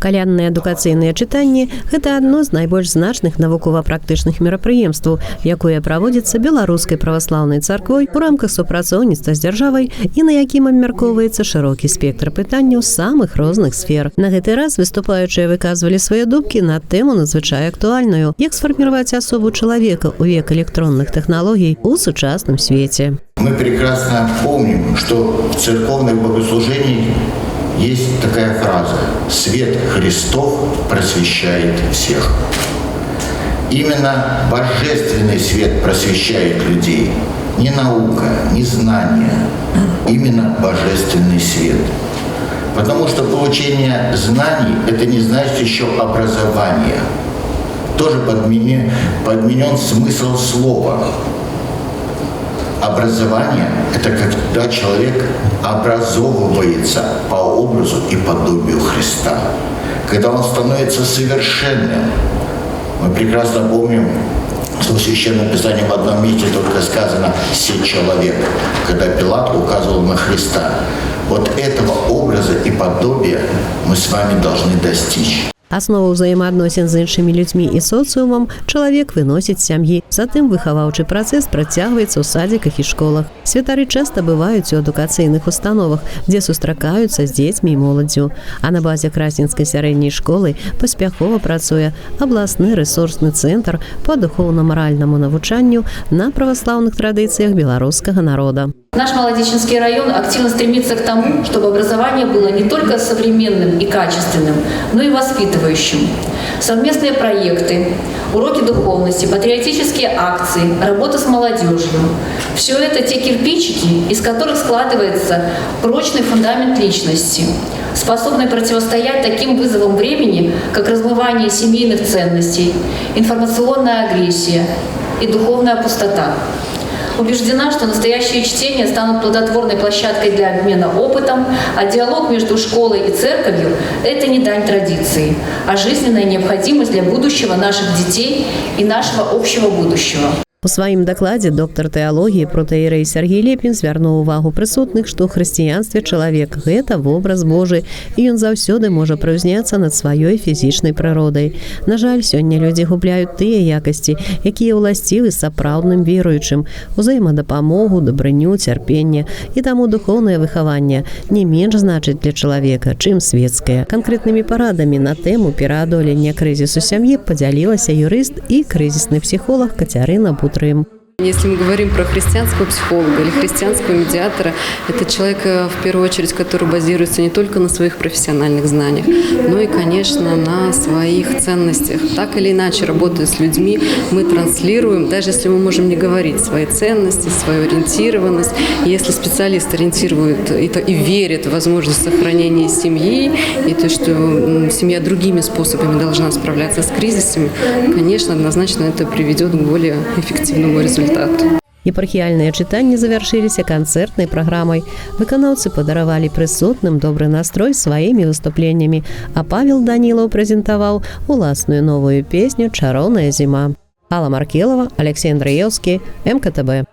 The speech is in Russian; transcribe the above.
Калядныя адукацыйныя чытанні – гэта адно з найбольш значных навукова-практычных мерапрыемстваў, якое праводзіцца Беларускай праваслаўнай царквой у рамках супрацоўніцтва з дзяржавай і на якім абмяркоўваецца шырокі спектр пытанняў з самых розных сфер. На гэты раз выступаючыя выказвалі свае думкі на тэму надзвычай актуальную – як сфарміраваць асобу чалавека ў век электронных тэхналогій у сучасным свеце. Мы прекрасно помним, что в церковных богослужениях есть такая фраза: «Свет Христов просвещает всех». Именно божественный свет просвещает людей. Не наука, не знание, именно божественный свет. Потому что получение знаний – это не значит еще образование. Тоже подменен смысл слова. Образование – это когда человек образовывается по образу и подобию Христа. Когда он становится совершенным. Мы прекрасно помним, что в Священном Писании в одном месте только сказано «се человек», когда Пилат указывал на Христа. Вот этого образа и подобия мы с вами должны достичь. Аснову ўзаемаадносін з іншымі людзьмі і соцыумам чалавек выносіць з сям'і. Затым выхаваўчы працэс працягваецца ў садзіках і школах. Святары часта бываюць у адукацыйных установах, дзе сустракаюцца з дзецьмі і моладдзю. А на базе Красненскай сярэдняй школы паспяхова працуе абласны рэсурсны цэнтр па духоўна-маральнаму навучанню на праваслаўных традыцыях беларускага народа. Наш Молодеченский район активно стремится к тому, чтобы образование было не только современным и качественным, но и воспитывающим. Совместные проекты, уроки духовности, патриотические акции, работа с молодежью – все это те кирпичики, из которых складывается прочный фундамент личности, способный противостоять таким вызовам времени, как размывание семейных ценностей, информационная агрессия и духовная пустота. Убеждена, что настоящие чтения станут плодотворной площадкой для обмена опытом, а диалог между школой и церковью – это не дань традиции, а жизненная необходимость для будущего наших детей и нашего общего будущего. У сваім дакладзе доктар тэалогіі протаірэй Сергій Лепін звярнуў увагу прысутных, што ў хрысціянстве чалавек – гэта вобраз Божы, і ён заўсёды можа прыўзняцца над сваёй фізічнай прыродай. На жаль, сёння людзі губляюць тыя якасці, якія ўласцівы сапраўдным веруючым – узаемадапамогу, дабрыню, цярпенне, і таму духоўнае выхаванне не менш значыць для чалавека, чым светскае. Канкрэтнымі парадамі на тэму пераадолення крызісу сям'і падзялілася юрыст і крызісны псіхолог Кацярына Бутрым. Если мы говорим про христианского психолога или христианского медиатора, это человек, в первую очередь, который базируется не только на своих профессиональных знаниях, но и, конечно, на своих ценностях. Так или иначе, работая с людьми, мы транслируем, даже если мы можем не говорить свои ценности, свою ориентированность. Если специалист ориентирует и верит в возможность сохранения семьи, и то, что семья другими способами должна справляться с кризисами, конечно, однозначно это приведет к более эффективному результату. Епархіяльныя чытанні завяршыліся канцэртнай праграмай. Выканаўцы падаравалі прысутным добры настрой сваімі выступленнямі, а Павел Данілаў прэзентаваў уласную новую песню «Чароўная зіма». Алла Маркелова, Алексей Андреевский, МКТБ.